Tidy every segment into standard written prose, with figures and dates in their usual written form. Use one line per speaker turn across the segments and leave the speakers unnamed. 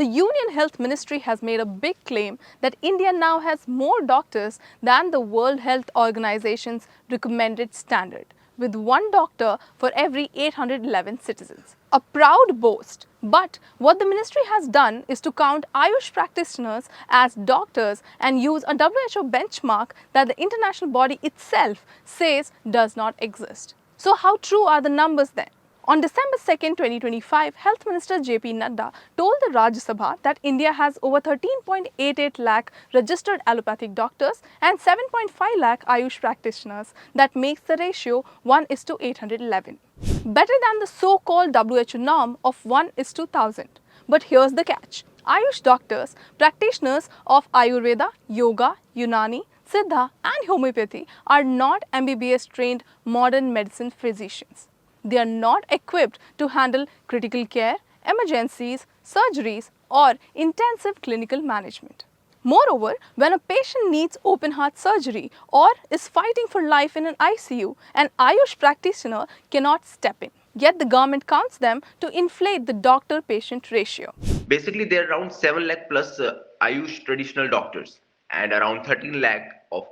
The Union Health Ministry has made a big claim that India now has more doctors than the World Health Organization's recommended standard, with one doctor for every 811 citizens. A proud boast. But what the ministry has done is to count AYUSH practitioners as doctors and use a WHO benchmark that the international body itself says does not exist. So how true are the numbers then? On December 2nd, 2025, Health Minister JP Nadda told the Rajya Sabha that India has over 13.88 lakh registered allopathic doctors and 7.5 lakh AYUSH practitioners. That makes the ratio 1:811. Better than the so-called WHO norm of 1:1000. But here's the catch. AYUSH doctors, practitioners of Ayurveda, Yoga, Unani, Siddha and Homeopathy are not MBBS trained modern medicine physicians. They are not equipped to handle critical care, emergencies, surgeries or intensive clinical management. Moreover, when a patient needs open heart surgery or is fighting for life in an ICU, an AYUSH practitioner cannot step in. Yet the government counts them to inflate the doctor-patient ratio.
Basically, there are around 7 lakh plus Ayush traditional doctors and around 13 lakh of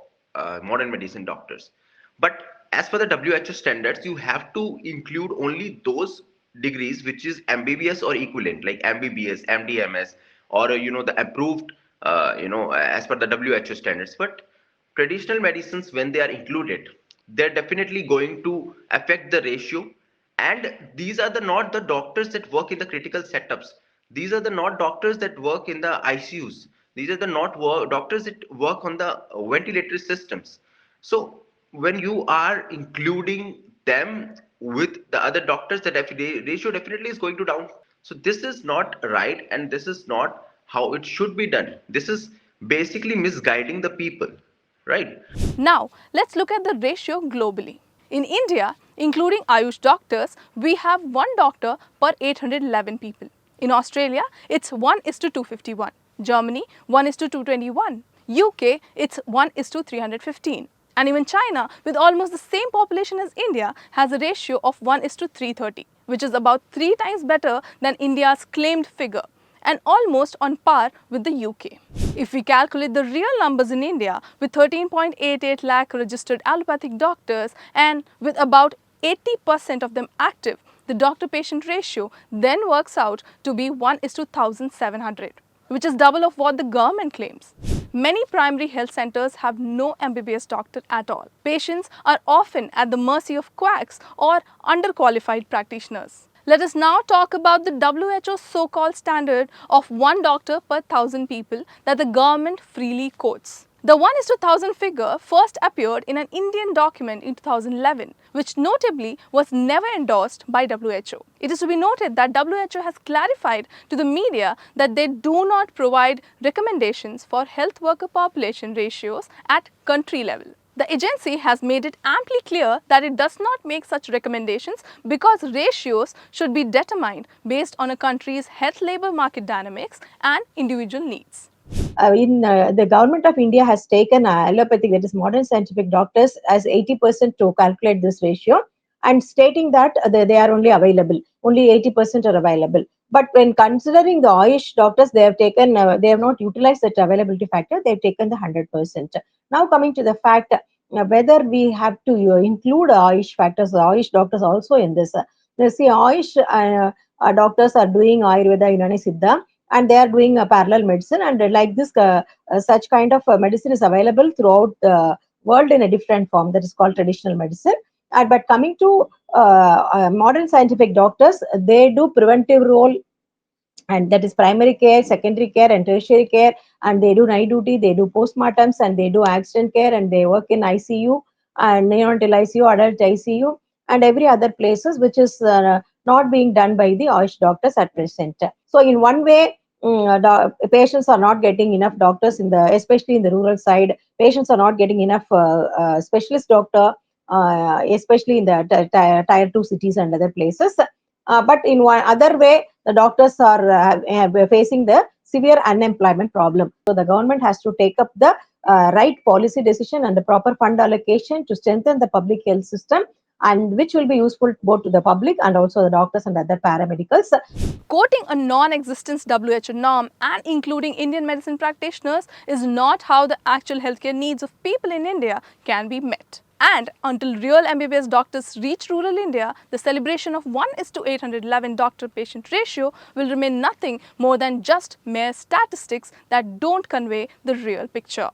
modern medicine doctors. But as per the WHO standards, you have to include only those degrees which is MBBS or equivalent, like MBBS, MDMS, or the approved, as per the WHO standards. But traditional medicines, when they are included, they're definitely going to affect the ratio. And these are the not the doctors that work in the critical setups. These are the not doctors that work in the ICUs. These are the not doctors that work on the ventilator systems. So when you are including them with the other doctors, the ratio definitely is going to down. So this is not right, and this is not how it should be done. This is basically misguiding the people, right?
Now, let's look at the ratio globally. In India, including AYUSH doctors, we have one doctor per 811 people. In Australia, it's 1:251. Germany, 1:221. UK, it's 1:315. And even China, with almost the same population as India, has a ratio of 1:330, which is about 3 times better than India's claimed figure and almost on par with the UK. If we calculate the real numbers in India with 13.88 lakh registered allopathic doctors and with about 80% of them active, the doctor-patient ratio then works out to be 1:1700, which is double of what the government claims. Many primary health centers have no MBBS doctor at all. Patients are often at the mercy of quacks or underqualified practitioners. Let us now talk about the WHO's so-called standard of one doctor per 1,000 people that the government freely quotes. The 1:1000 figure first appeared in an Indian document in 2011, which notably was never endorsed by WHO. It is to be noted that WHO has clarified to the media that they do not provide recommendations for health worker population ratios at country level. The agency has made it amply clear that it does not make such recommendations because ratios should be determined based on a country's health labor market dynamics and individual needs.
The government of India has taken allopathic, that is modern scientific doctors, as 80% to calculate this ratio, and stating that they are only available, only 80% are available. But when considering the AYUSH doctors, they have taken, they have not utilized that availability factor, they have taken the 100%. Now coming to the fact whether we have to include AYUSH factors, AYUSH doctors also in this. See, AYUSH doctors are doing Ayurveda, Unani, Siddha, and they are doing a parallel medicine, and like this such kind of medicine is available throughout the world in a different form, that is called traditional medicine. But coming to modern scientific doctors, they do preventive role, and that is primary care, secondary care and tertiary care, and they do night duty, they do postmortems, and they do accident care, and they work in ICU and neonatal ICU, adult ICU, and every other places which is not being done by the AYUSH doctors at present. So in one way, patients are not getting enough doctors especially in the rural side. Patients are not getting enough specialist doctor, especially in the tier 2 cities and other places. But in one other way, the doctors are facing the severe unemployment problem. So the government has to take up the right policy decision and the proper fund allocation to strengthen the public health system and which will be useful both to the public and also the doctors and other paramedicals.
Quoting a non-existent WHO norm and including Indian medicine practitioners is not how the actual healthcare needs of people in India can be met. And until real MBBS doctors reach rural India, the celebration of 1:811 doctor-patient ratio will remain nothing more than just mere statistics that don't convey the real picture.